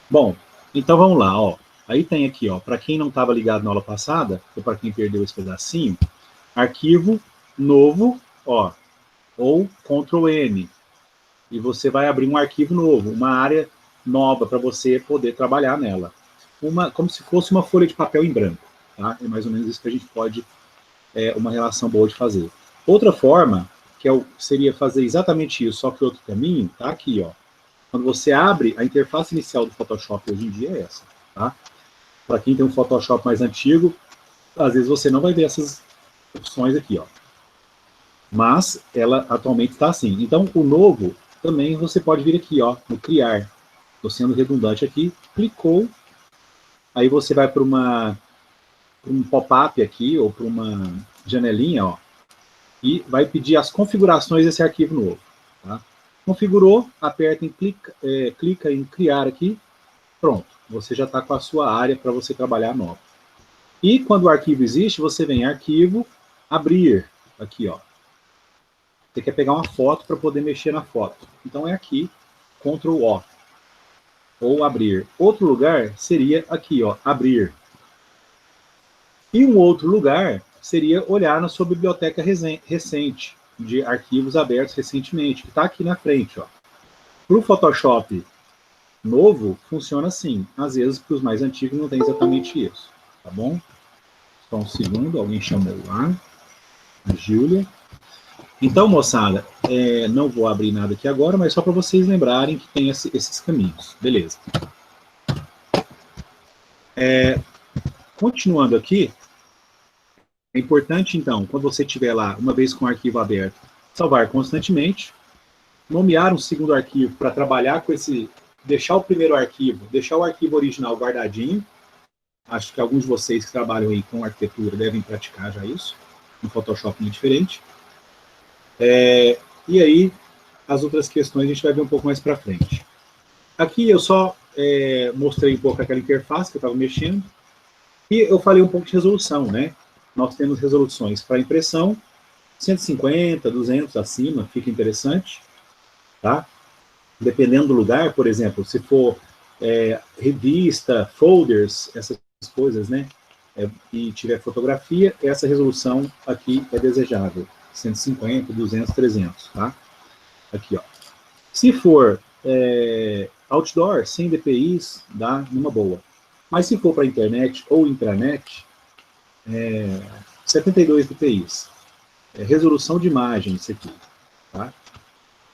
Bom, então vamos lá, ó. Aí tem aqui, ó, para quem não estava ligado na aula passada, ou para quem perdeu esse pedacinho, arquivo novo, ó, ou Ctrl N. E você vai abrir um arquivo novo, uma área nova para você poder trabalhar nela. Como se fosse uma folha de papel em branco, tá? É mais ou menos isso que a gente pode, uma relação boa de fazer. Outra forma, seria fazer exatamente isso, só que outro caminho, tá aqui, ó. Quando você abre, a interface inicial do Photoshop hoje em dia é essa, tá? Para quem tem um Photoshop mais antigo, às vezes você não vai ver essas opções aqui, ó. Mas ela atualmente está assim. Então, o novo também você pode vir aqui, ó, no criar. Estou sendo redundante aqui, clicou, aí você vai para um pop-up aqui, ou para uma janelinha, ó, e vai pedir as configurações desse arquivo novo. Tá? Configurou, aperta em clica em criar aqui, pronto, você já está com a sua área para você trabalhar nova. E quando o arquivo existe, você vem em arquivo, abrir, aqui, ó. Você quer pegar uma foto para poder mexer na foto. Então é aqui, Ctrl O, ou abrir. Outro lugar seria aqui, ó, abrir. E um outro lugar seria olhar na sua biblioteca recente, de arquivos abertos recentemente, que está aqui na frente, ó. Para o Photoshop novo, funciona assim. Às vezes, para os mais antigos, não tem exatamente isso, tá bom? Só um segundo, alguém chamou lá, a Júlia. Então, moçada, não vou abrir nada aqui agora, mas só para vocês lembrarem que tem esses caminhos. Beleza. Continuando aqui, é importante, então, quando você estiver lá, uma vez com o arquivo aberto, salvar constantemente, nomear um segundo arquivo para trabalhar com esse, deixar o primeiro arquivo, deixar o arquivo original guardadinho. Acho que alguns de vocês que trabalham aí com arquitetura devem praticar já isso. No Photoshop não é diferente. E aí, as outras questões a gente vai ver um pouco mais para frente. Aqui eu só mostrei um pouco aquela interface que eu estava mexendo. E eu falei um pouco de resolução, né? Nós temos resoluções para impressão, 150, 200 acima, fica interessante, tá? Dependendo do lugar, por exemplo, se for revista, folders, essas coisas, né? E tiver fotografia, essa resolução aqui é desejável. 150, 200, 300, tá? Aqui, ó. Se for outdoor, 100 dpi, dá numa boa. Mas se for para internet ou intranet, 72 dpi. Resolução de imagem, isso aqui, tá?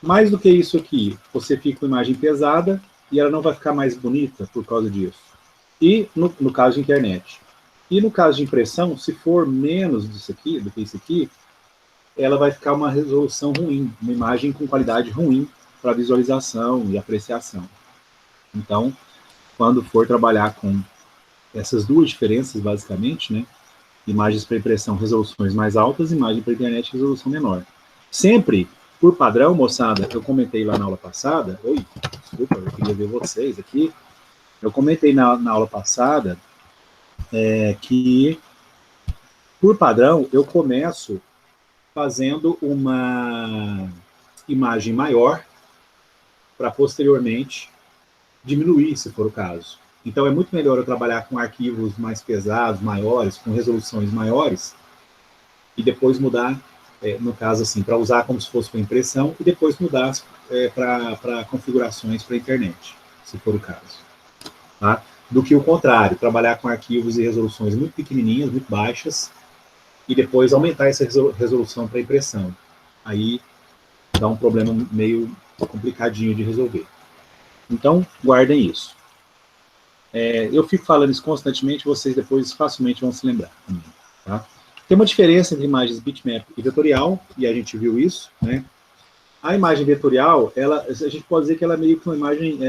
Mais do que isso aqui, você fica com imagem pesada e ela não vai ficar mais bonita por causa disso. E no caso de internet. E no caso de impressão, se for menos disso aqui, do que isso aqui, ela vai ficar uma resolução ruim, uma imagem com qualidade ruim para visualização e apreciação. Então, quando for trabalhar com essas duas diferenças, basicamente, né? Imagens para impressão, resoluções mais altas, imagem para internet, resolução menor. Sempre, por padrão, moçada, eu comentei lá na aula passada, desculpa, eu queria ver vocês aqui, eu comentei na aula passada que, por padrão, eu começo fazendo uma imagem maior para posteriormente diminuir, se for o caso. Então é muito melhor eu trabalhar com arquivos mais pesados, maiores, com resoluções maiores, e depois mudar, no caso assim, para usar como se fosse para impressão, e depois mudar para configurações para internet, se for o caso. Tá? Do que o contrário, trabalhar com arquivos e resoluções muito pequenininhas, muito baixas, e depois aumentar essa resolução para impressão. Aí dá um problema meio complicadinho de resolver. Então, guardem isso. Eu fico falando isso constantemente, vocês depois facilmente vão se lembrar. Tá? Tem uma diferença entre imagens bitmap e vetorial, e a gente viu isso, né? A imagem vetorial, a gente pode dizer que ela é meio que uma imagem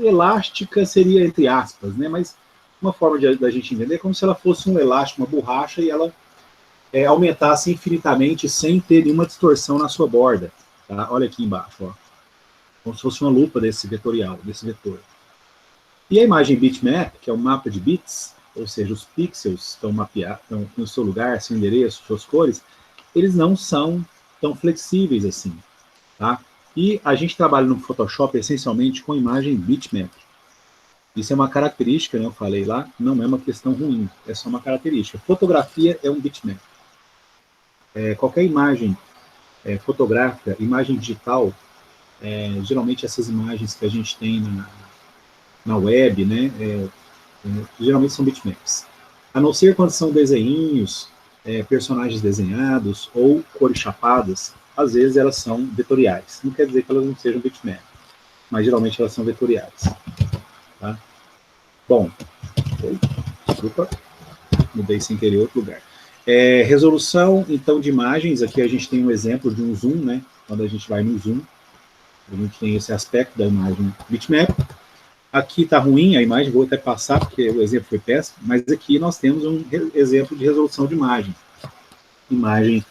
elástica, seria entre aspas, né? Mas uma forma da gente entender é como se ela fosse um elástico, uma borracha, e ela aumentasse infinitamente sem ter nenhuma distorção na sua borda. Tá? Olha aqui embaixo, ó. Como se fosse uma lupa desse vetorial, desse vetor. E a imagem bitmap, que é um mapa de bits, ou seja, os pixels estão mapeados, estão no seu lugar, seu endereço, suas cores, eles não são tão flexíveis assim. Tá? E a gente trabalha no Photoshop essencialmente com imagem bitmap. Isso é uma característica, né, eu falei lá, não é uma questão ruim, é só uma característica. Fotografia é um bitmap. Qualquer imagem fotográfica, imagem digital, geralmente essas imagens que a gente tem na web, né, geralmente são bitmaps. A não ser quando são desenhinhos, personagens desenhados ou cores chapadas, às vezes elas são vetoriais. Não quer dizer que elas não sejam bitmap, mas geralmente elas são vetoriais. Tá? Bom, desculpa, mudei sem querer outro lugar. Resolução, então, de imagens, aqui a gente tem um exemplo de um zoom, né? Quando a gente vai no zoom, a gente tem esse aspecto da imagem bitmap. Aqui está ruim a imagem, vou até passar, porque o exemplo foi péssimo, mas aqui nós temos um exemplo de resolução de imagem. Imagem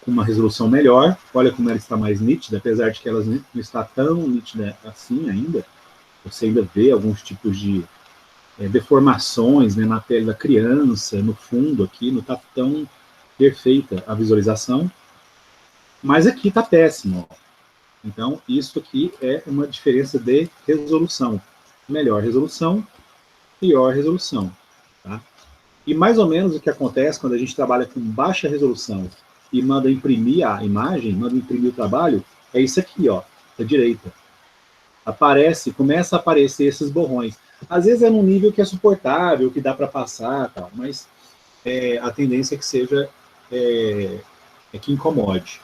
com uma resolução melhor, olha como ela está mais nítida, apesar de que ela não está tão nítida assim ainda, você ainda vê alguns tipos de deformações, né, na pele da criança, no fundo aqui, não está tão perfeita a visualização, mas aqui está péssimo. Ó. Então, isso aqui é uma diferença de resolução. Melhor resolução, pior resolução. Tá? E mais ou menos o que acontece quando a gente trabalha com baixa resolução e manda imprimir a imagem, manda imprimir o trabalho, é isso aqui, ó, da direita. Começa a aparecer esses borrões. Às vezes é num nível que é suportável, que dá para passar, tal, mas a tendência é que seja que incomode.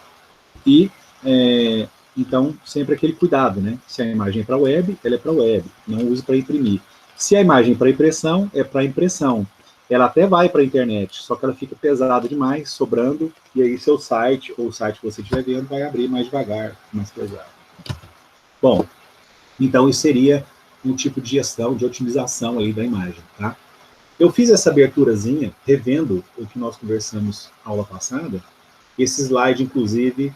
E então sempre aquele cuidado, né? Se a imagem é para web, ela é para web, não use para imprimir. Se a imagem é para impressão, é para impressão. Ela até vai para a internet, só que ela fica pesada demais, sobrando, e aí seu site, ou o site que você estiver vendo, vai abrir mais devagar, mais pesado. Bom, então isso seria um tipo de gestão, de otimização aí da imagem, tá? Eu fiz essa aberturazinha, revendo o que nós conversamos na aula passada. Esse slide, inclusive,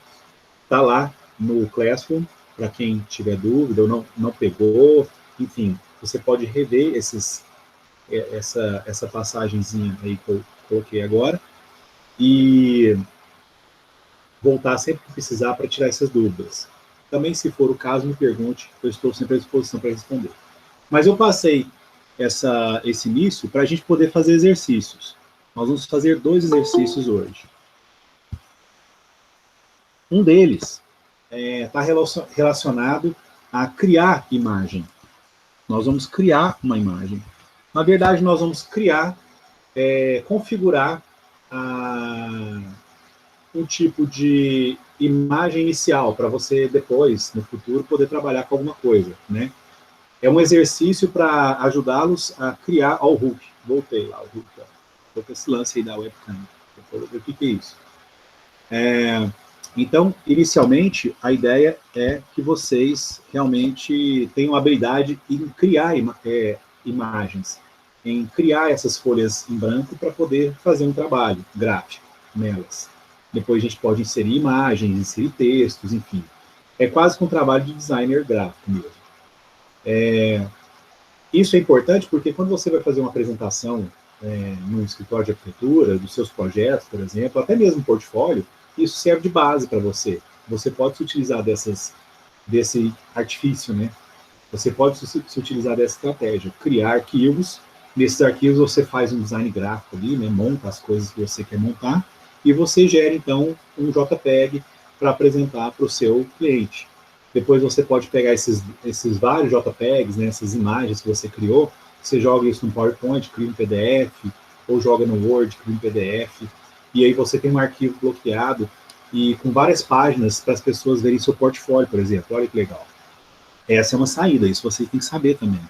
está lá no Classroom, para quem tiver dúvida ou não pegou, enfim, você pode rever essa passagenzinha aí que eu coloquei agora e voltar sempre que precisar para tirar essas dúvidas. Também, se for o caso, me pergunte, eu estou sempre à disposição para responder. Mas eu passei esse início para a gente poder fazer exercícios. Nós vamos fazer 2 exercícios hoje. Um deles está relacionado a criar imagem. Nós vamos criar uma imagem. Na verdade, nós vamos criar, configurar um tipo de imagem inicial para você depois, no futuro, poder trabalhar com alguma coisa, né? É um exercício para ajudá-los a criar... Ó, o Hulk. Voltei lá, o Hulk. Estou com esse lance aí da webcam. Vou ver o que é isso. Então, inicialmente, a ideia é que vocês realmente tenham habilidade em criar imagens, em criar essas folhas em branco para poder fazer um trabalho gráfico nelas. Depois a gente pode inserir imagens, inserir textos, enfim. É quase que um trabalho de designer gráfico mesmo. Isso é importante porque quando você vai fazer uma apresentação num escritório de arquitetura, dos seus projetos, por exemplo, até mesmo portfólio, isso serve de base para você. Você pode se utilizar desse artifício, né? Você pode se utilizar dessa estratégia, criar arquivos. Nesses arquivos você faz um design gráfico ali, né? Monta as coisas que você quer montar e você gera, então, um JPEG para apresentar para o seu cliente. Depois você pode pegar esses vários JPEGs, né, essas imagens que você criou, você joga isso no PowerPoint, cria um PDF, ou joga no Word, cria um PDF, e aí você tem um arquivo bloqueado e com várias páginas para as pessoas verem seu portfólio, por exemplo. Olha que legal. Essa é uma saída, isso você tem que saber também.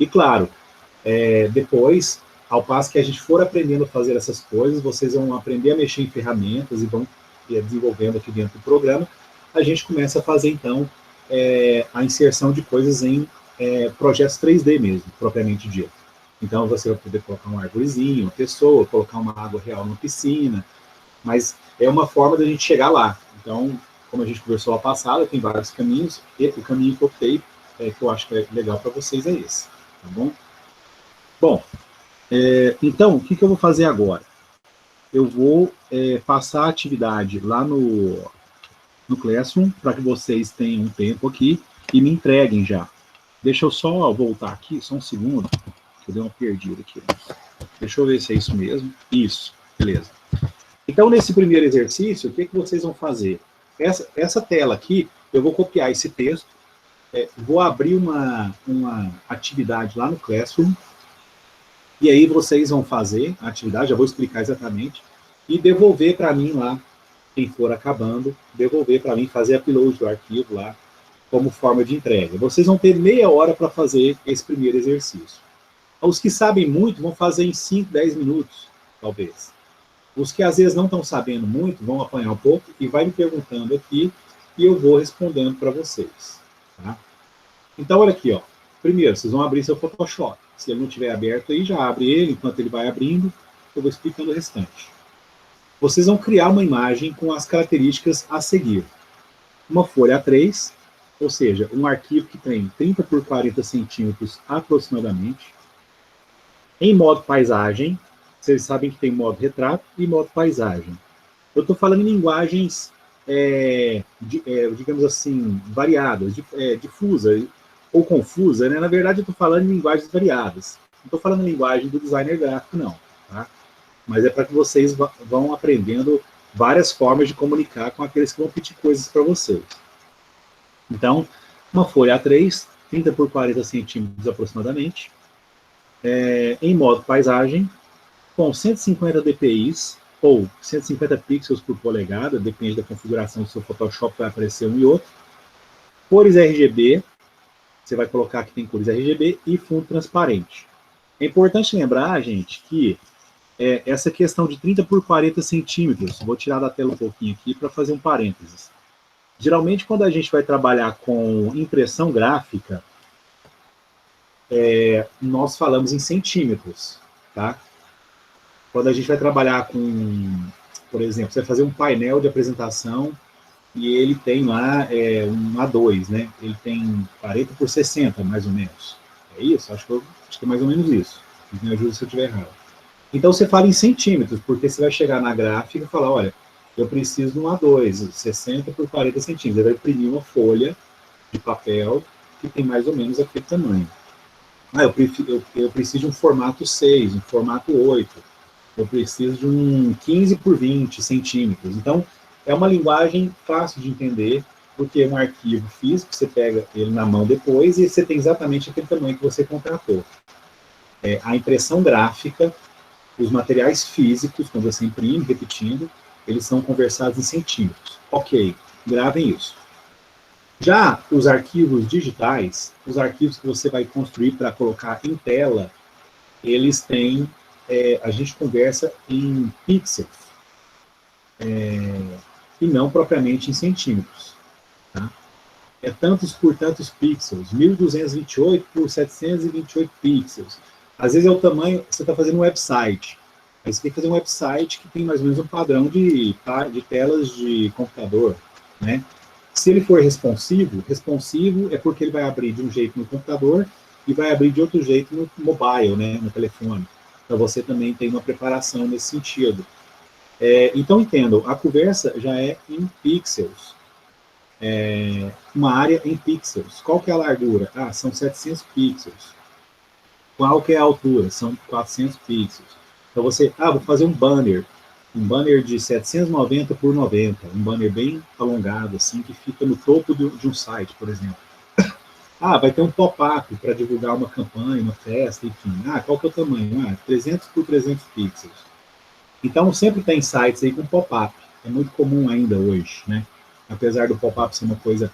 E claro, depois, ao passo que a gente for aprendendo a fazer essas coisas, vocês vão aprender a mexer em ferramentas e vão desenvolvendo aqui dentro do programa, a gente começa a fazer, então, a inserção de coisas em projetos 3D mesmo, propriamente dito. Então, você vai poder colocar uma arvorezinha, uma pessoa, colocar uma água real numa piscina, mas é uma forma da gente chegar lá. Então, como a gente conversou lá passada, tem vários caminhos, e o caminho que eu optei, que eu acho que é legal para vocês, é esse, tá bom? Bom, então, o que eu vou fazer agora? Eu vou passar a atividade lá no Classroom, para que vocês tenham um tempo aqui e me entreguem já. Deixa eu só voltar aqui, só um segundo, que eu dei uma perdida aqui. Deixa eu ver se é isso mesmo. Isso, beleza. Então, nesse primeiro exercício, o que vocês vão fazer? Essa tela aqui, eu vou copiar esse texto, vou abrir uma atividade lá no Classroom, e aí vocês vão fazer a atividade, já vou explicar exatamente, e devolver para mim lá, quem for acabando, devolver para mim, fazer upload do arquivo lá, como forma de entrega. Vocês vão ter meia hora para fazer esse primeiro exercício. Os que sabem muito vão fazer em 5, 10 minutos, talvez. Os que às vezes não estão sabendo muito, vão apanhar um pouco e vai me perguntando aqui e eu vou respondendo para vocês. Tá? Então, olha aqui, ó. Primeiro, vocês vão abrir seu Photoshop. Se ele não estiver aberto aí, já abre ele. Enquanto ele vai abrindo, eu vou explicando o restante. Vocês vão criar uma imagem com as características a seguir. Uma folha A3, ou seja, um arquivo que tem 30 por 40 centímetros aproximadamente. Em modo paisagem, vocês sabem que tem modo retrato e modo paisagem. Eu estou falando em linguagens, digamos assim, variadas, difusa ou confusa, né? Na verdade, eu estou falando em linguagens variadas. Não estou falando em linguagem do designer gráfico, não. Tá? Mas é para que vocês vão aprendendo várias formas de comunicar com aqueles que vão pedir coisas para vocês. Então, uma folha A3, 30 por 40 centímetros aproximadamente, em modo paisagem, com 150 dpi, ou 150 pixels por polegada, depende da configuração do seu Photoshop, vai aparecer um e outro. Cores RGB, você vai colocar que tem cores RGB, e fundo transparente. É importante lembrar, gente, que essa questão de 30 por 40 centímetros, vou tirar da tela um pouquinho aqui para fazer um parênteses. Geralmente, quando a gente vai trabalhar com impressão gráfica, nós falamos em centímetros, tá? Quando a gente vai trabalhar com, por exemplo, você vai fazer um painel de apresentação e ele tem lá um A2, né? Ele tem 40 por 60, mais ou menos. É isso? Acho que é mais ou menos isso. Me ajuda se eu estiver errado. Então, você fala em centímetros, porque você vai chegar na gráfica e falar, olha, eu preciso de um A2, 60 por 40 centímetros. Ele vai imprimir uma folha de papel que tem mais ou menos aquele tamanho. Eu preciso de um formato 6, um formato 8. Eu preciso de um 15 por 20 centímetros. Então, é uma linguagem fácil de entender, porque é um arquivo físico, você pega ele na mão depois e você tem exatamente aquele tamanho que você contratou. A impressão gráfica, os materiais físicos, quando você imprime, repetindo, eles são conversados em centímetros. Ok, gravem isso. Já os arquivos digitais, os arquivos que você vai construir para colocar em tela, eles têm, a gente conversa em pixels, e não propriamente em centímetros. Tá? É tantos por tantos pixels, 1228 por 728 pixels. Às vezes é o tamanho, você está fazendo um website, aí você tem que fazer um website que tem mais ou menos um padrão de telas de computador, né? Se ele for responsivo é porque ele vai abrir de um jeito no computador e vai abrir de outro jeito no mobile, né, no telefone. Então você também tem uma preparação nesse sentido. Então entendam, a conversa já é em pixels. Uma área em pixels. Qual que é a largura? São 700 pixels. Qual que é a altura? São 400 pixels. Então você, vou fazer um banner de 790 por 90, um banner bem alongado, assim, que fica no topo de um site, por exemplo. Vai ter um pop-up para divulgar uma campanha, uma festa, enfim. Qual que é o tamanho? 300 por 300 pixels. Então, sempre tem sites aí com pop-up. É muito comum ainda hoje, né? Apesar do pop-up ser uma coisa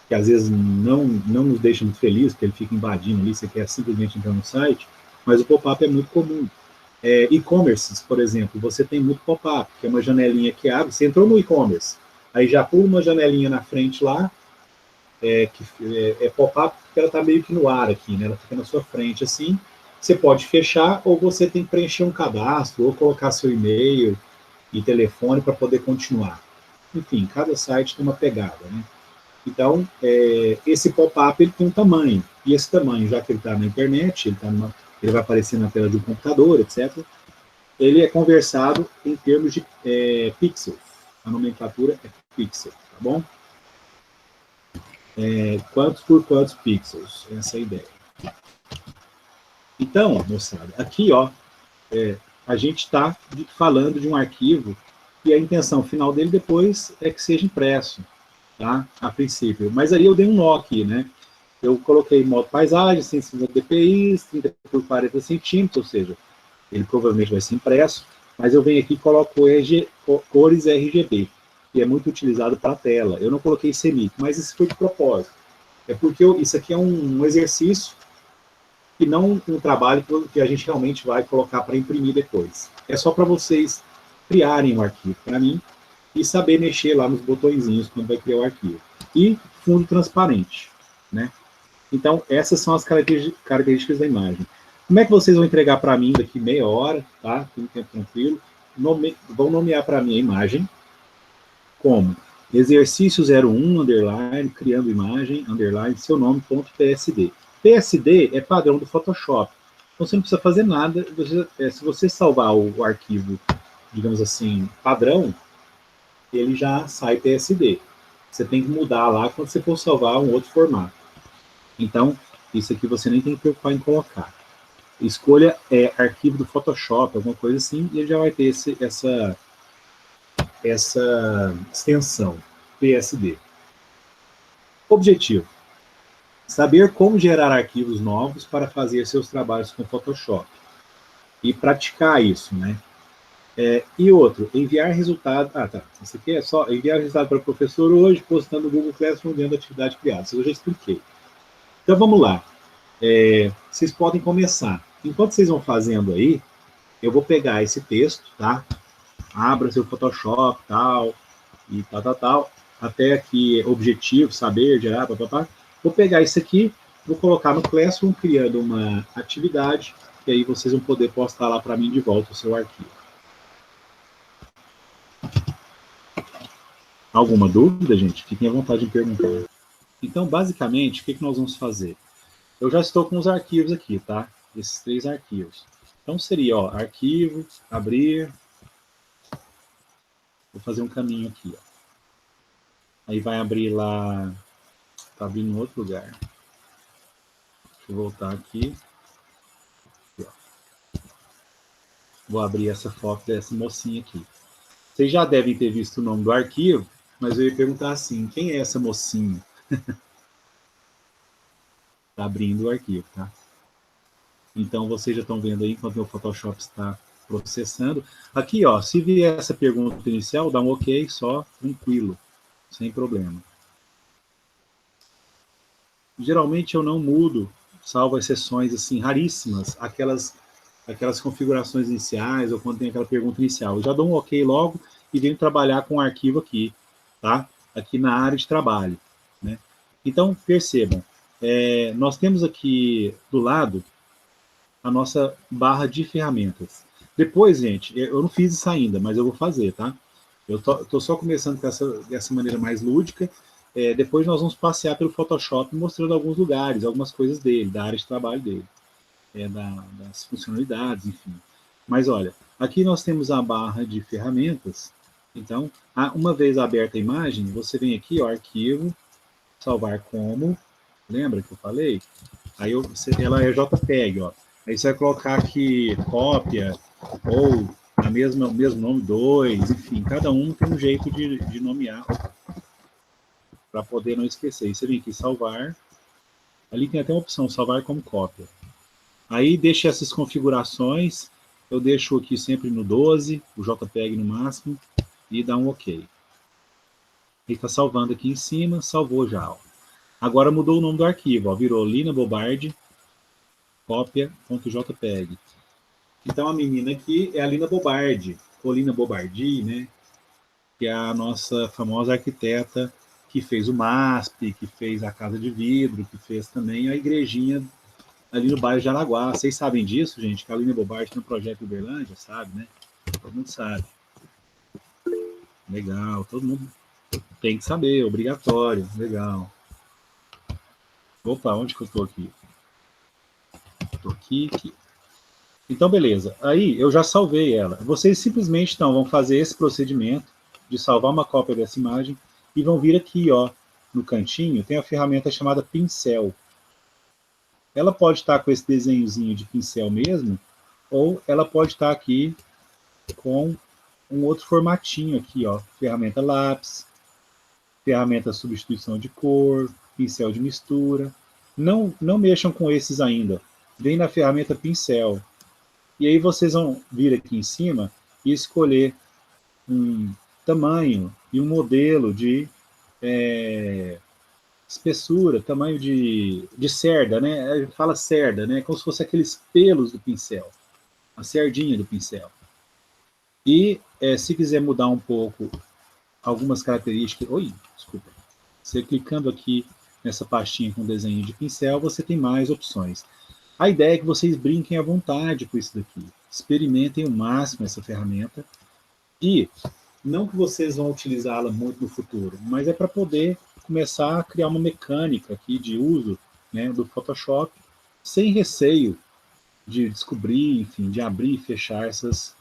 que às vezes não nos deixa muito felizes, porque ele fica invadindo ali, você quer simplesmente entrar no site, mas o pop-up é muito comum. E-commerces, por exemplo, você tem muito pop-up, que é uma janelinha que abre, você entrou no e-commerce, aí já pula uma janelinha na frente lá, que é pop-up, porque ela está meio que no ar aqui, né? Ela fica na sua frente assim, você pode fechar, ou você tem que preencher um cadastro, ou colocar seu e-mail e telefone para poder continuar. Enfim, cada site tem uma pegada, né? Então, esse pop-up ele tem um tamanho, e esse tamanho, já que ele está na internet, ele vai aparecer na tela de um computador, etc., ele é conversado em termos de pixels. A nomenclatura é pixel, tá bom? quantos por quantos pixels, essa é a ideia. Então, moçada, aqui, ó, a gente está falando de um arquivo e a intenção final dele depois é que seja impresso, tá? A princípio. Mas aí eu dei um nó aqui, né? Eu coloquei modo paisagem, 150 dpi, 30 por 40 centímetros, ou seja, ele provavelmente vai ser impresso, mas eu venho aqui e coloco cores RGB, que é muito utilizado para a tela. Eu não coloquei CMYK, mas isso foi de propósito. É porque isso aqui é um exercício e não um trabalho que a gente realmente vai colocar para imprimir depois. É só para vocês criarem o arquivo para mim e saber mexer lá nos botõezinhos quando vai criar o arquivo. E fundo transparente, né? Então, essas são as características da imagem. Como é que vocês vão entregar para mim daqui meia hora, tá? Tem um tempo tranquilo. Vão nomear para mim a imagem como exercício 01, underline, criando imagem, underline, seu nome, ponto PSD. PSD é padrão do Photoshop. Então, você não precisa fazer nada. Se você salvar o arquivo, digamos assim, padrão, ele já sai PSD. Você tem que mudar lá quando você for salvar um outro formato. Então, isso aqui você nem tem que preocupar em colocar. Escolha arquivo do Photoshop, alguma coisa assim, e ele já vai ter essa extensão, PSD. Objetivo: saber como gerar arquivos novos para fazer seus trabalhos com Photoshop. E praticar isso, né? E outro, enviar resultado... Isso aqui é só enviar resultado para o professor hoje, postando no Google Classroom dentro da atividade criada. Isso eu já expliquei. Então, vamos lá. Vocês podem começar. Enquanto vocês vão fazendo aí, eu vou pegar esse texto, tá? Abra seu Photoshop, tal, e tal, até aqui, objetivo, saber, gerar, papapá. Vou pegar isso aqui, vou colocar no Classroom, criando uma atividade, e aí vocês vão poder postar lá para mim de volta o seu arquivo. Alguma dúvida, gente? Fiquem à vontade de perguntar. Então, basicamente, o que nós vamos fazer? Eu já estou com os arquivos aqui, tá? Esses 3 arquivos. Então, seria, ó, arquivo, abrir. Vou fazer um caminho aqui, ó. Aí vai abrir lá... Tá abrindo em outro lugar. Deixa eu voltar aqui. Vou abrir essa foto dessa mocinha aqui. Vocês já devem ter visto o nome do arquivo, mas eu ia perguntar assim, quem é essa mocinha? Tá abrindo o arquivo, tá? Então, vocês já estão vendo aí, enquanto meu Photoshop está processando. Aqui, ó, se vier essa pergunta inicial, dá um OK só, tranquilo, sem problema. Geralmente eu não mudo, salvo exceções, assim, raríssimas, aquelas configurações iniciais, ou quando tem aquela pergunta inicial. Eu já dou um OK logo e venho trabalhar com o arquivo aqui, tá? Aqui na área de trabalho, né? Então, percebam, nós temos aqui do lado a nossa barra de ferramentas. Depois, gente, eu não fiz isso ainda, mas eu vou fazer, tá? Eu tô só começando com dessa maneira mais lúdica. Depois nós vamos passear pelo Photoshop mostrando alguns lugares, algumas coisas dele, da área de trabalho dele, das funcionalidades, enfim. Mas olha, aqui nós temos a barra de ferramentas. Então, uma vez aberta a imagem, você vem aqui, ó, arquivo, salvar como, lembra que eu falei? Aí ela é JPEG, ó. Aí você vai colocar aqui cópia, ou o mesmo nome 2, enfim, cada um tem um jeito de nomear, para poder não esquecer. E você vem aqui salvar, ali tem até uma opção, salvar como cópia. Aí deixa essas configurações, eu deixo aqui sempre no 12, o JPEG no máximo, e dá um OK. Ele está salvando aqui em cima, salvou já, ó. Agora mudou o nome do arquivo, ó, virou Lina Bobardi, cópia.jpg. Então a menina aqui é a Lina Bobardi, ou Lina Bobardi, né? Que é a nossa famosa arquiteta que fez o MASP, que fez a Casa de Vidro, que fez também a igrejinha ali no bairro de Araguá. Vocês sabem disso, gente? Que a Lina Bobardi tem um projeto em Uberlândia, sabe, né? Todo mundo sabe. Legal, todo mundo tem que saber, obrigatório, legal. Opa, onde que eu tô aqui? Tô aqui. Então, beleza. Aí, eu já salvei ela. Vocês simplesmente, então, vão fazer esse procedimento de salvar uma cópia dessa imagem e vão vir aqui, ó, no cantinho, tem a ferramenta chamada pincel. Ela pode estar com esse desenhozinho de pincel mesmo, ou ela pode estar aqui com um outro formatinho aqui, ó, ferramenta lápis, ferramenta substituição de cor, pincel de mistura. Não mexam com esses ainda. Vem na ferramenta pincel. E aí vocês vão vir aqui em cima e escolher um tamanho e um modelo de espessura, tamanho de cerda, né? A gente fala cerda, né? Como se fosse aqueles pelos do pincel, a cerdinha do pincel. E se quiser mudar um pouco algumas características... desculpa. Você clicando aqui nessa pastinha com desenho de pincel, você tem mais opções. A ideia é que vocês brinquem à vontade com isso daqui. Experimentem o máximo essa ferramenta. E não que vocês vão utilizá-la muito no futuro, mas é para poder começar a criar uma mecânica aqui de uso, né, do Photoshop, sem receio de descobrir, enfim, de abrir e fechar essas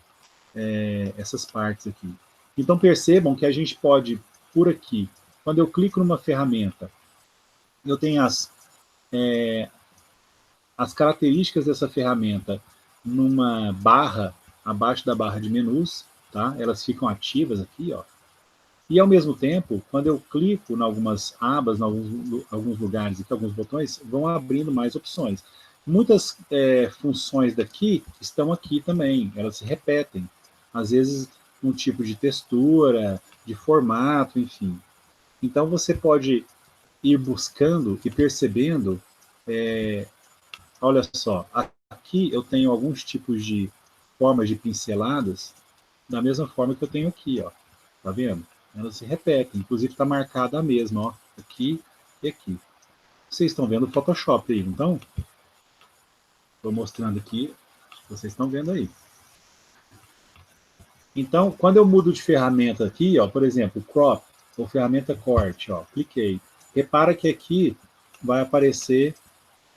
partes aqui. Então percebam que a gente pode, por aqui, quando eu clico numa ferramenta, eu tenho as características dessa ferramenta numa barra, abaixo da barra de menus, tá? Elas ficam ativas aqui, ó. E ao mesmo tempo, quando eu clico em algumas abas, em alguns lugares aqui, alguns botões, vão abrindo mais opções. Muitas funções daqui estão aqui também, elas se repetem. Às vezes, um tipo de textura, de formato, enfim. Então, você pode ir buscando e percebendo, olha só, aqui eu tenho alguns tipos de formas de pinceladas, da mesma forma que eu tenho aqui, ó. Tá vendo? Elas se repetem, inclusive está marcada a mesma, ó, aqui e aqui. Vocês estão vendo o Photoshop aí, então? Estou mostrando aqui, vocês estão vendo aí. Então, quando eu mudo de ferramenta aqui, ó, por exemplo, crop, ou ferramenta corte, ó, cliquei. Repara que aqui vai aparecer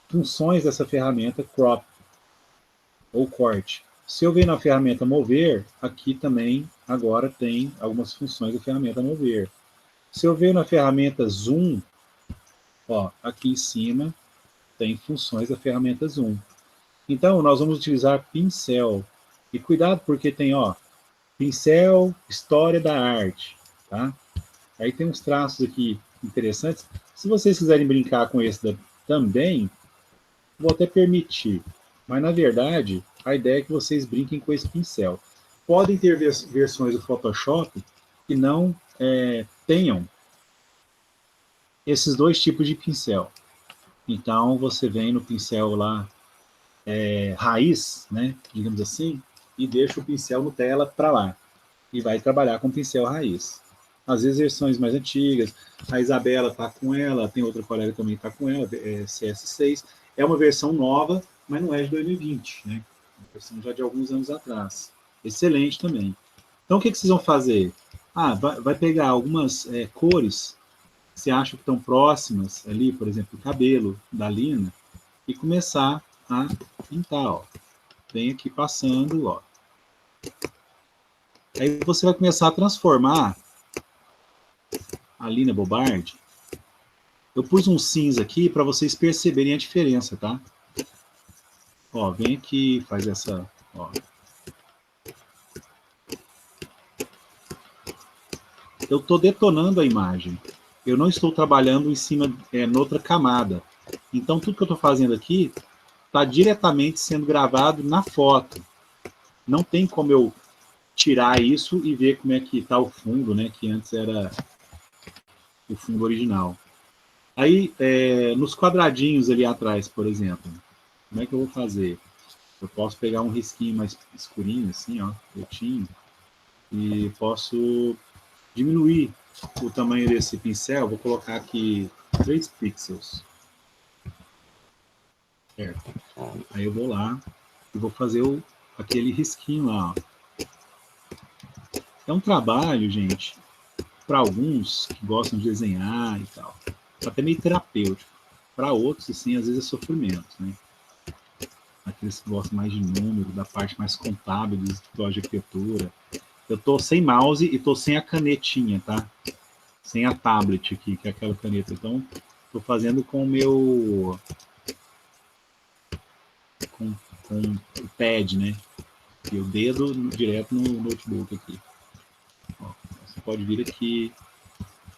funções dessa ferramenta crop, ou corte. Se eu ver na ferramenta mover, aqui também agora tem algumas funções da ferramenta mover. Se eu ver na ferramenta zoom, ó, aqui em cima tem funções da ferramenta zoom. Então, nós vamos utilizar pincel. E cuidado porque tem, ó, pincel, história da arte, tá? Aí tem uns traços aqui interessantes. Se vocês quiserem brincar com esse também, vou até permitir. Mas, na verdade, a ideia é que vocês brinquem com esse pincel. Podem ter versões do Photoshop que não tenham esses dois tipos de pincel. Então, você vem no pincel lá, raiz, né, digamos assim, e deixa o pincel Nutella para lá. E vai trabalhar com pincel raiz. Às vezes, versões mais antigas, a Isabela está com ela, tem outra colega também está com ela, CS6. É uma versão nova, mas não é de 2020, né? Uma versão já de alguns anos atrás. Excelente também. Então, o que vocês vão fazer? Vai pegar algumas cores que você acha que estão próximas ali, por exemplo, o cabelo da Lina, e começar a pintar, ó. Vem aqui passando, ó. Aí você vai começar a transformar a Lina Bobardi. Eu pus um cinza aqui para vocês perceberem a diferença, tá? Ó, vem aqui, faz essa, ó. Eu estou detonando a imagem. Eu não estou trabalhando em cima, noutra camada. Então, tudo que eu estou fazendo aqui está diretamente sendo gravado na foto. Não tem como eu tirar isso e ver como é que está o fundo, né? Que antes era o fundo original. Aí, nos quadradinhos ali atrás, por exemplo, como é que eu vou fazer? Eu posso pegar um risquinho mais escurinho, assim, ó, pretinho, e posso diminuir o tamanho desse pincel. Vou colocar aqui 3 pixels. Certo. Aí eu vou lá e vou fazer aquele risquinho lá, ó. É um trabalho, gente, para alguns que gostam de desenhar e tal, até meio terapêutico. Para outros, assim, às vezes é sofrimento, né? Aqueles que gostam mais de número, da parte mais contábil do escritório de arquitetura. Eu tô sem mouse e tô sem a canetinha, tá? sem a tablet aqui, que é aquela caneta. Então, estou fazendo com o meu... com o pad, né? E o dedo direto no notebook aqui. Ó, você pode vir aqui.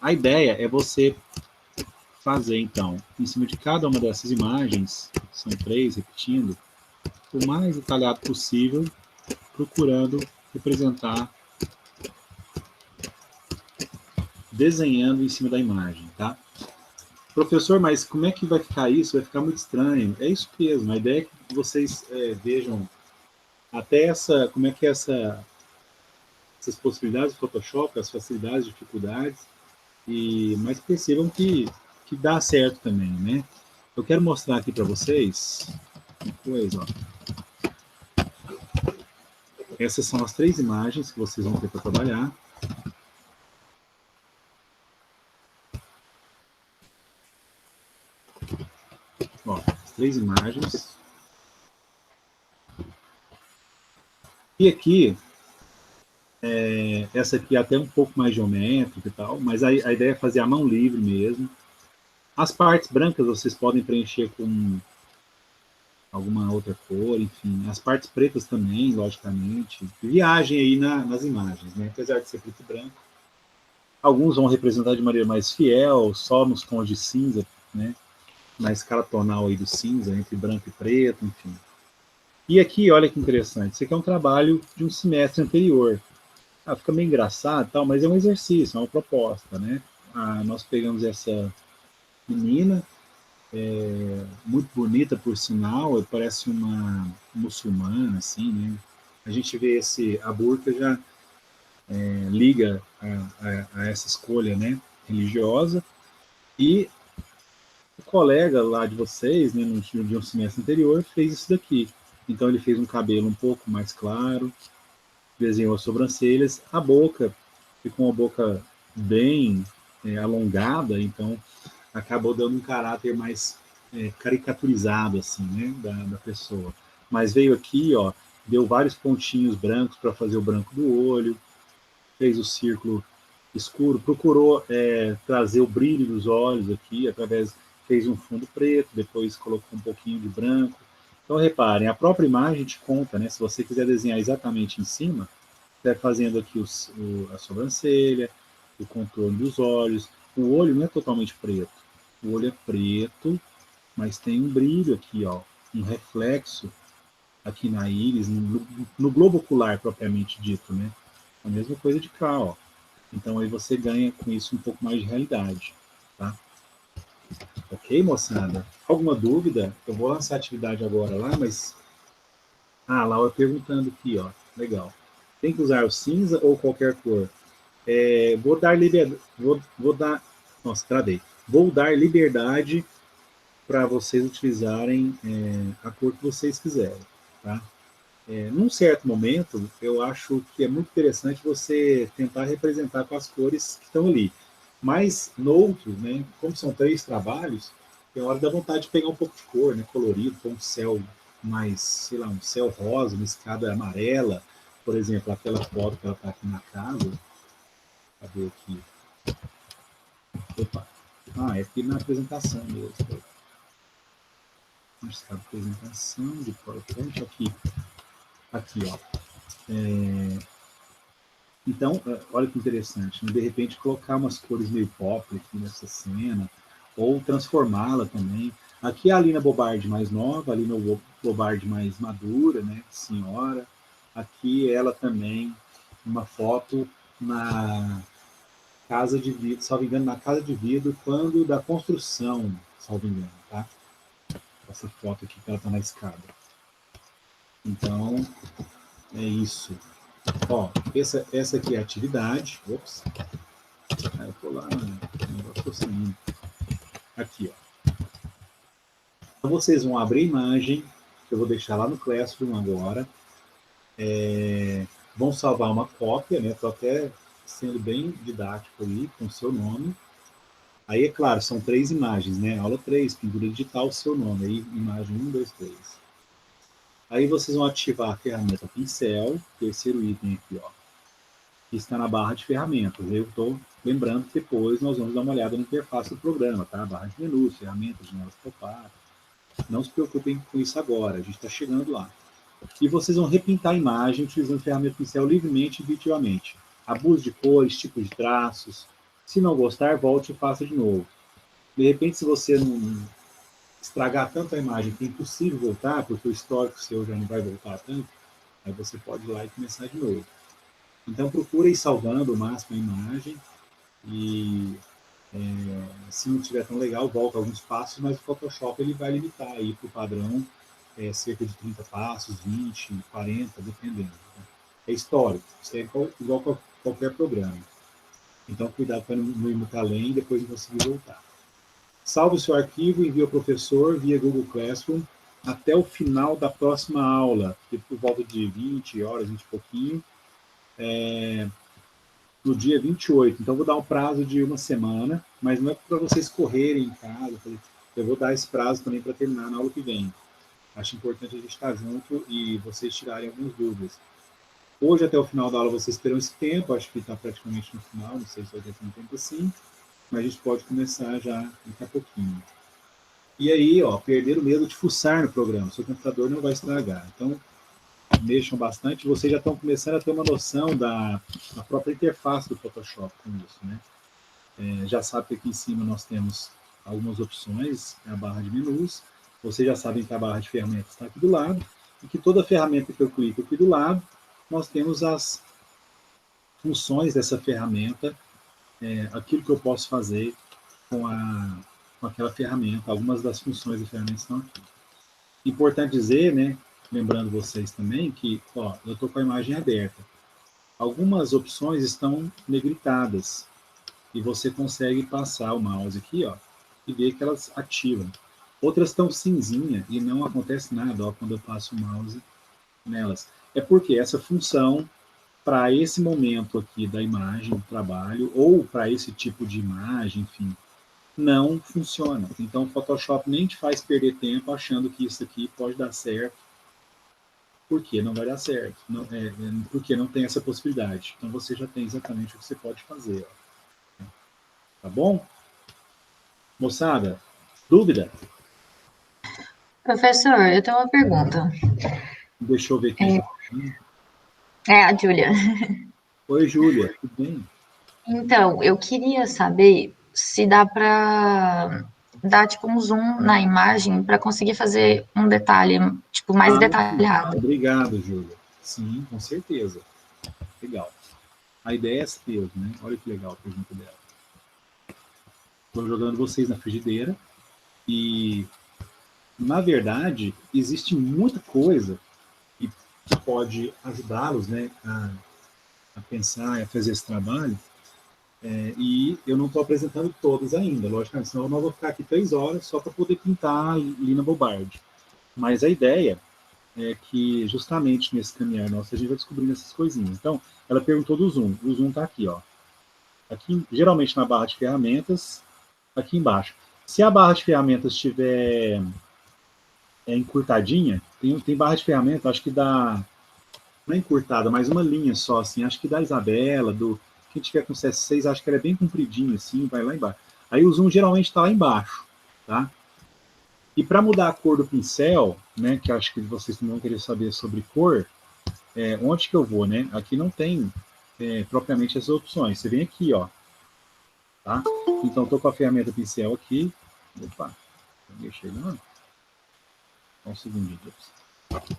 A ideia é você fazer, então, em cima de cada uma dessas imagens, são 3, repetindo, o mais detalhado possível, procurando representar, desenhando em cima da imagem, tá? Professor, mas como é que vai ficar isso? Vai ficar muito estranho. É isso mesmo, a ideia é que vocês vejam até como é que é essas possibilidades do Photoshop, as facilidades, dificuldades, mas percebam que dá certo também, né? Eu quero mostrar aqui para vocês uma coisa, ó. Essas são as 3 imagens que vocês vão ter para trabalhar. Ó, as 3 imagens. E aqui, essa aqui é até um pouco mais geométrica e tal, mas a ideia é fazer a mão livre mesmo. As partes brancas vocês podem preencher com alguma outra cor, enfim. As partes pretas também, logicamente. Viagem aí nas imagens, né? Apesar de ser preto e branco. Alguns vão representar de maneira mais fiel, só nos tons de cinza, né? Na escala tonal aí do cinza, entre branco e preto, enfim. E aqui, olha que interessante, isso aqui é um trabalho de um semestre anterior. Fica meio engraçado, tal, mas é um exercício, é uma proposta, né? Nós pegamos essa menina, muito bonita por sinal, parece uma muçulmana, assim, né? A gente vê a burca já liga a essa escolha, né, religiosa, e o colega lá de vocês, né, de um semestre anterior, fez isso daqui. Então ele fez um cabelo um pouco mais claro, desenhou as sobrancelhas, a boca ficou uma boca bem alongada, então acabou dando um caráter mais caricaturizado, assim, né, da pessoa. Mas veio aqui, ó, deu vários pontinhos brancos para fazer o branco do olho, fez o círculo escuro, procurou trazer o brilho dos olhos aqui, fez um fundo preto, depois colocou um pouquinho de branco. Então, reparem, a própria imagem te conta, né? Se você quiser desenhar exatamente em cima, você vai fazendo aqui a sobrancelha, o contorno dos olhos. O olho não é totalmente preto. O olho é preto, mas tem um brilho aqui, ó, um reflexo aqui na íris, no globo ocular propriamente dito, né? A mesma coisa de cá, ó. Então aí você ganha com isso um pouco mais de realidade, tá? Ok, moçada? Alguma dúvida? Eu vou lançar a atividade agora lá, mas... Laura perguntando aqui, ó. Legal. Tem que usar o cinza ou qualquer cor? Vou dar liberdade... Vou dar... Nossa, travei. Vou dar liberdade para vocês utilizarem a cor que vocês quiserem, tá? Num certo momento, eu acho que é muito interessante você tentar representar com as cores que estão ali. Mas, no outro, né, como são 3 trabalhos, tem hora da vontade de pegar um pouco de cor, né, colorido, com um céu mais, sei lá, um céu rosa, uma escada amarela, por exemplo, aquela foto que ela está aqui na casa. Cadê aqui? Opa! É aqui na apresentação mesmo. Escada apresentação de PowerPoint, aqui, ó. Então, olha que interessante, né? De repente colocar umas cores meio pop aqui nessa cena, ou transformá-la também. Aqui é a Lina Bobardi mais nova, a Lina Bobardi mais madura, né, senhora. Aqui ela também, uma foto na casa de vidro, salvo engano, na casa de vidro, quando da construção, salvo engano, tá? Essa foto aqui que ela tá na escada. Então, é isso. Ó, essa aqui é a atividade. Ops. Eu tô lá, tô saindo. Aqui, ó. Então vocês vão abrir a imagem, que eu vou deixar lá no Classroom agora. Vão salvar uma cópia, né? Tô até sendo bem didático aí, com o seu nome. Aí, é claro, são 3 imagens, né? Aula 3, pintura digital, seu nome. Aí, imagem 1, 2, 3. Aí vocês vão ativar a ferramenta pincel, terceiro item aqui, ó. que está na barra de ferramentas. Eu estou lembrando que depois nós vamos dar uma olhada na interface do programa, tá? Barra de menus, ferramentas, janelas pop-up. Não se preocupem com isso agora, a gente está chegando lá. E vocês vão repintar a imagem utilizando a ferramenta pincel livremente e intuitivamente. Abuse de cores, tipos de traços. Se não gostar, volte e faça de novo. De repente, se você não estragar tanto a imagem que é impossível voltar, porque o histórico seu já não vai voltar tanto, aí você pode ir lá e começar de novo. Então, procure ir salvando o máximo a imagem e se não estiver tão legal, volta alguns passos, mas o Photoshop ele vai limitar aí para o padrão cerca de 30 passos, 20, 40, dependendo. Tá? É histórico, isso é igual a qualquer programa. Então, cuidado para não ir muito além e depois não conseguir voltar. Salve o seu arquivo, envie ao professor via Google Classroom até o final da próxima aula, que por volta de 20 horas, 20 e pouquinho, no dia 28. Então, vou dar um prazo de uma semana, mas não é para vocês correrem em casa. Eu vou dar esse prazo também para terminar na aula que vem. Acho importante a gente estar junto e vocês tirarem algumas dúvidas. Hoje, até o final da aula, vocês terão esse tempo, acho que está praticamente no final, não sei se vai ter tanto tempo assim, mas a gente pode começar já daqui a pouquinho. E aí, ó, perder o medo de fuçar no programa, seu computador não vai estragar. Então, mexam bastante, vocês já estão começando a ter uma noção da própria interface do Photoshop com isso, né? Já sabe que aqui em cima nós temos algumas opções, a barra de menus, vocês já sabem que a barra de ferramentas está aqui do lado, e que toda ferramenta que eu clico aqui do lado, nós temos as funções dessa ferramenta, aquilo que eu posso fazer com aquela ferramenta, algumas das funções da ferramenta estão aqui. Importante dizer, né, lembrando vocês também, que ó, eu estou com a imagem aberta. Algumas opções estão negritadas, e você consegue passar o mouse aqui, ó, e ver que elas ativam. Outras estão cinzinha e não acontece nada, ó, quando eu passo o mouse nelas. É porque essa função, para esse momento aqui da imagem, do trabalho, ou para esse tipo de imagem, enfim, não funciona. Então, o Photoshop nem te faz perder tempo achando que isso aqui pode dar certo, porque não vai dar certo, não, porque não tem essa possibilidade. Então, você já tem exatamente o que você pode fazer. Ó. Tá bom? Moçada, dúvida? Professor, eu tenho uma pergunta. Deixa eu ver quem está. É a Júlia. Oi, Júlia, tudo bem? Então, eu queria saber se dá para dar tipo um zoom na imagem para conseguir fazer um detalhe tipo mais detalhado. Obrigado, Júlia. Sim, com certeza. Legal. A ideia é essa mesmo, né? Olha que legal a pergunta dela. Estou jogando vocês na frigideira e, na verdade, existe muita coisa que pode ajudá-los, né, a pensar, a fazer esse trabalho. E eu não estou apresentando todas ainda, logicamente, senão eu não vou ficar aqui 3 horas só para poder pintar Lina Bobardi. Mas a ideia é que, justamente nesse caminhar nosso, a gente vai descobrindo essas coisinhas. Então, ela perguntou do zoom. O zoom está aqui, ó. Aqui, geralmente na barra de ferramentas, aqui embaixo. Se a barra de ferramentas estiver encurtadinha, tem barra de ferramentas, acho que dá, não é encurtada, mas uma linha só, assim, acho que da Isabela, quem tiver com CS6, acho que ela é bem compridinha, assim, vai lá embaixo. Aí o zoom geralmente está lá embaixo, tá? E para mudar a cor do pincel, né, que acho que vocês não vão querer saber sobre cor, onde que eu vou, né? Aqui não tem propriamente as opções. Você vem aqui, ó, tá? Então, estou com a ferramenta pincel aqui. Opa, deixa ele lá. Só um segundinho. Deixa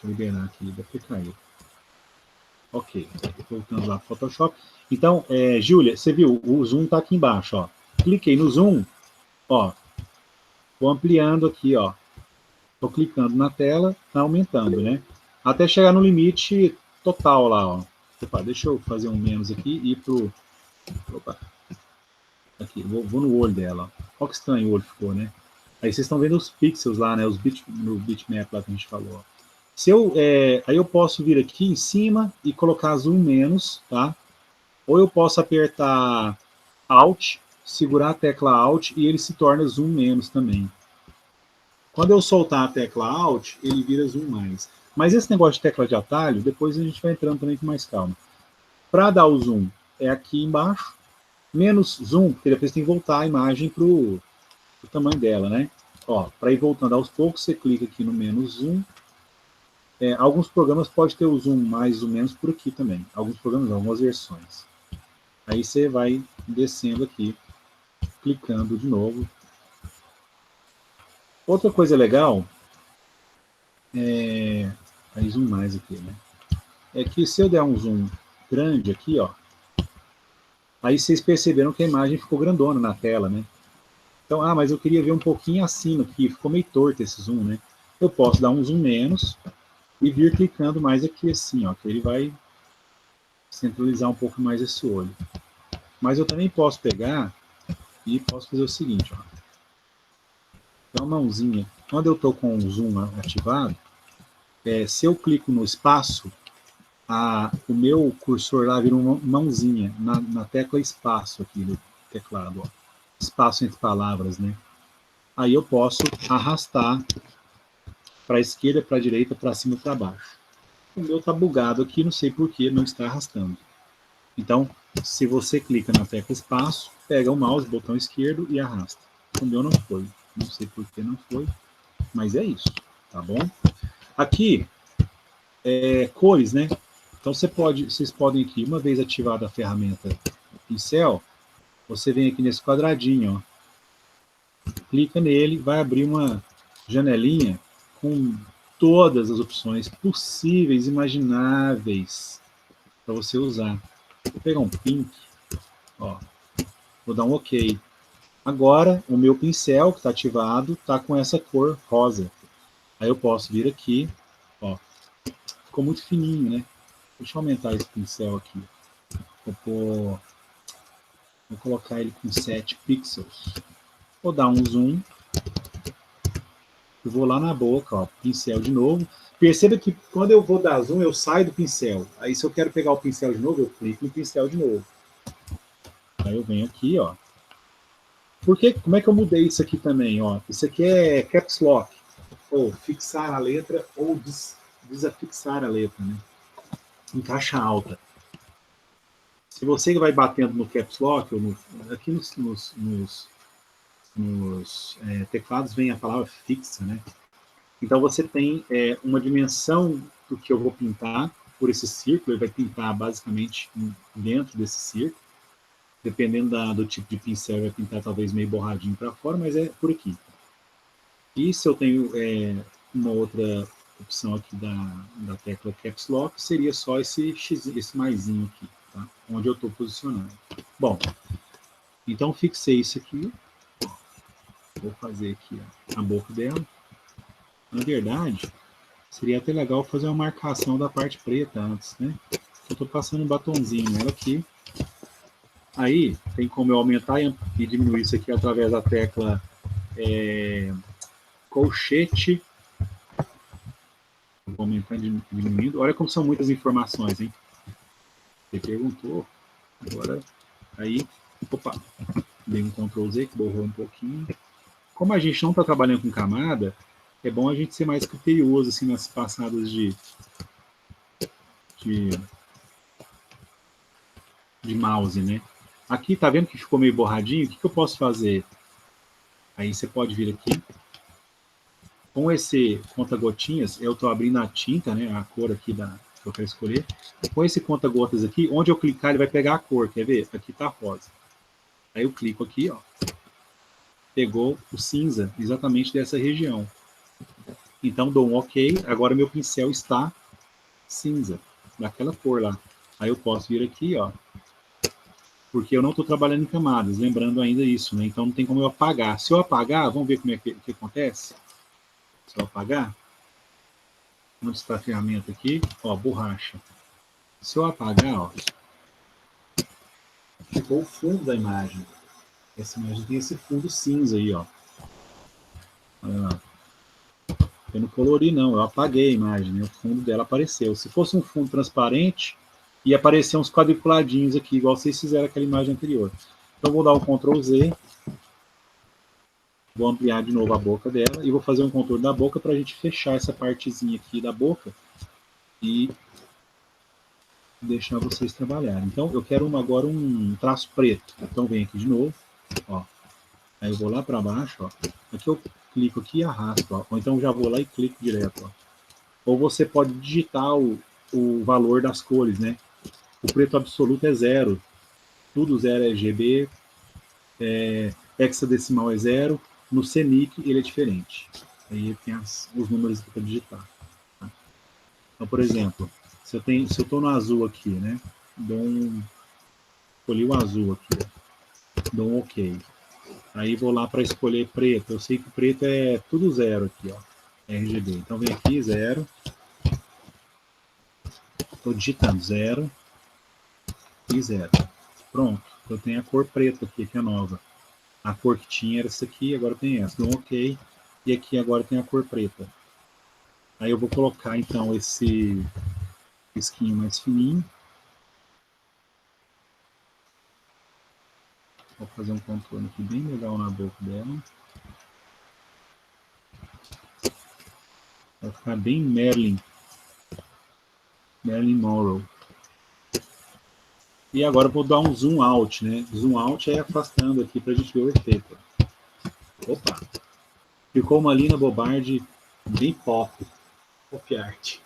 eu liberar aqui, deve ter caído. Ok, voltando lá para o Photoshop. Então, Júlia, você viu, o zoom está aqui embaixo, ó. Cliquei no zoom, ó. Vou ampliando aqui, ó. Estou clicando na tela, está aumentando, né? Até chegar no limite total lá, ó. Opa, deixa eu fazer um menos aqui e ir pro... Opa. Aqui, vou no olho dela. Olha que estranho o olho ficou, né? Aí vocês estão vendo os pixels lá, né? No bitmap lá que a gente falou. Ó. Aí eu posso vir aqui em cima e colocar zoom menos, tá? Ou eu posso apertar Alt, segurar a tecla Alt e ele se torna zoom menos também. Quando eu soltar a tecla Alt, ele vira zoom mais. Mas esse negócio de tecla de atalho, depois a gente vai entrando também com mais calma. Para dar o zoom, é aqui embaixo. Menos zoom, porque depois tem que voltar a imagem para o tamanho dela, né? Ó, para ir voltando aos poucos, você clica aqui no menos zoom. Alguns programas podem ter o zoom mais ou menos por aqui também. Alguns programas, algumas versões. Aí você vai descendo aqui, clicando de novo. Outra coisa legal, aí zoom mais aqui, né? É que se eu der um zoom grande aqui, ó, aí vocês perceberam que a imagem ficou grandona na tela, né? Então, mas eu queria ver um pouquinho acima aqui, ficou meio torto esse zoom, né? Eu posso dar um zoom menos e vir clicando mais aqui assim, ó, que ele vai centralizar um pouco mais esse olho. Mas eu também posso pegar e posso fazer o seguinte, ó. Dá uma mãozinha. Quando eu estou com o zoom ativado, se eu clico no espaço, o meu cursor lá vira uma mãozinha na tecla espaço aqui do teclado, ó. Espaço entre palavras, né? Aí eu posso arrastar para a esquerda, para a direita, para cima e para baixo. O meu está bugado aqui, não sei por que não está arrastando. Então, se você clica na tecla espaço, pega o mouse, botão esquerdo e arrasta. O meu não foi. Não sei por que não foi, mas é isso, tá bom? Aqui, cores, né? Então vocês podem aqui, uma vez ativada a ferramenta pincel, você vem aqui nesse quadradinho, ó, clica nele, vai abrir uma janelinha com todas as opções possíveis, imagináveis para você usar. Vou pegar um pink, ó, vou dar um OK. Agora, o meu pincel que está ativado está com essa cor rosa. Aí eu posso vir aqui, ó, ficou muito fininho, né? Deixa eu aumentar esse pincel aqui. Vou colocar ele com 7 pixels. Vou dar um zoom. Eu vou lá na boca, ó, pincel de novo. Perceba que quando eu vou dar zoom, eu saio do pincel. Aí se eu quero pegar o pincel de novo, eu clico no pincel de novo. Aí eu venho aqui, ó. Como é que eu mudei isso aqui também, ó? Isso aqui é Caps Lock. Ou fixar a letra, ou desafixar a letra, né? Em caixa alta. Se você vai batendo no Caps Lock, ou aqui nos teclados vem a palavra fixa, né? Então você tem uma dimensão do que eu vou pintar por esse círculo, ele vai pintar basicamente dentro desse círculo, dependendo do tipo de pincel, vai pintar talvez meio borradinho para fora, mas é por aqui. E se eu tenho uma outra opção aqui da tecla Caps Lock, seria só esse maisinho aqui, tá? Onde eu estou posicionado. Bom, então fixei isso aqui. Vou fazer aqui a boca dela. Na verdade, seria até legal fazer uma marcação da parte preta antes, né? Eu estou passando um batonzinho nela aqui. Aí, tem como eu aumentar e diminuir isso aqui através da tecla colchete. Vou aumentar e diminuindo. Olha como são muitas informações, hein? Você perguntou. Agora, aí, opa, dei um Ctrl Z que borrou um pouquinho. Como a gente não está trabalhando com camada, é bom a gente ser mais criterioso assim, nas passadas de mouse, né? Aqui, tá vendo que ficou meio borradinho? O que eu posso fazer? Aí você pode vir aqui. Com esse conta-gotinhas, eu estou abrindo a tinta, né? A cor aqui que eu quero escolher. Com esse conta-gotas aqui, onde eu clicar, ele vai pegar a cor. Quer ver? Aqui está rosa. Aí eu clico aqui, ó. Pegou o cinza exatamente dessa região. Então dou um OK. Agora meu pincel está cinza, daquela cor lá. Aí eu posso vir aqui, ó. Porque eu não estou trabalhando em camadas, lembrando ainda isso, né? Então não tem como eu apagar. Se eu apagar, vamos ver como é que acontece? Se eu apagar, onde está a ferramenta aqui? Ó, borracha. Se eu apagar, ó, ficou o fundo da imagem. Essa imagem tem esse fundo cinza aí, ó. Olha lá. Eu não colori, não. Eu apaguei a imagem, né? O fundo dela apareceu. Se fosse um fundo transparente, ia aparecer uns quadriculadinhos aqui, igual vocês fizeram aquela imagem anterior. Então, vou dar um Ctrl Z. Vou ampliar de novo a boca dela e vou fazer um contorno da boca para a gente fechar essa partezinha aqui da boca e deixar vocês trabalharem. Então, eu quero agora um traço preto. Então, vem aqui de novo, ó. Aí eu vou lá para baixo, ó. Aqui eu clico aqui e arrasto, ó. Ou então já vou lá e clico direto, ó. Ou você pode digitar o valor das cores, né? O preto absoluto é 0. Tudo 0 é GB, hexadecimal é 0. No CMYK ele é diferente. Aí tem os números para digitar. Tá? Então, por exemplo, se eu estou no azul aqui, né? Escolhi o azul aqui, ó. Dou um OK. Aí vou lá para escolher preto. Eu sei que o preto é tudo 0 aqui, ó. RGB. Então vem aqui, 0. Estou digitando 0 e 0. Pronto. Eu tenho a cor preta aqui, que é nova. A cor que tinha era essa aqui, agora tem essa. Dou um OK. E aqui agora tem a cor preta. Aí eu vou colocar então esse risquinho mais fininho. Vou fazer um contorno aqui bem legal na boca dela. Vai ficar bem Marilyn Monroe. E agora eu vou dar um zoom out, né? Zoom out é afastando aqui para a gente ver o efeito. Opa! Ficou uma Lina Bobardi bem pop art.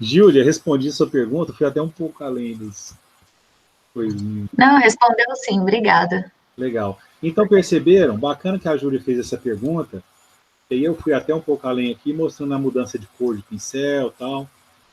Júlia, respondi sua pergunta, fui até um pouco além dos coisinhos. Não, respondeu sim, obrigada. Legal. Então perceberam? Bacana que a Júlia fez essa pergunta. E eu fui até um pouco além aqui, mostrando a mudança de cor de pincel e tal.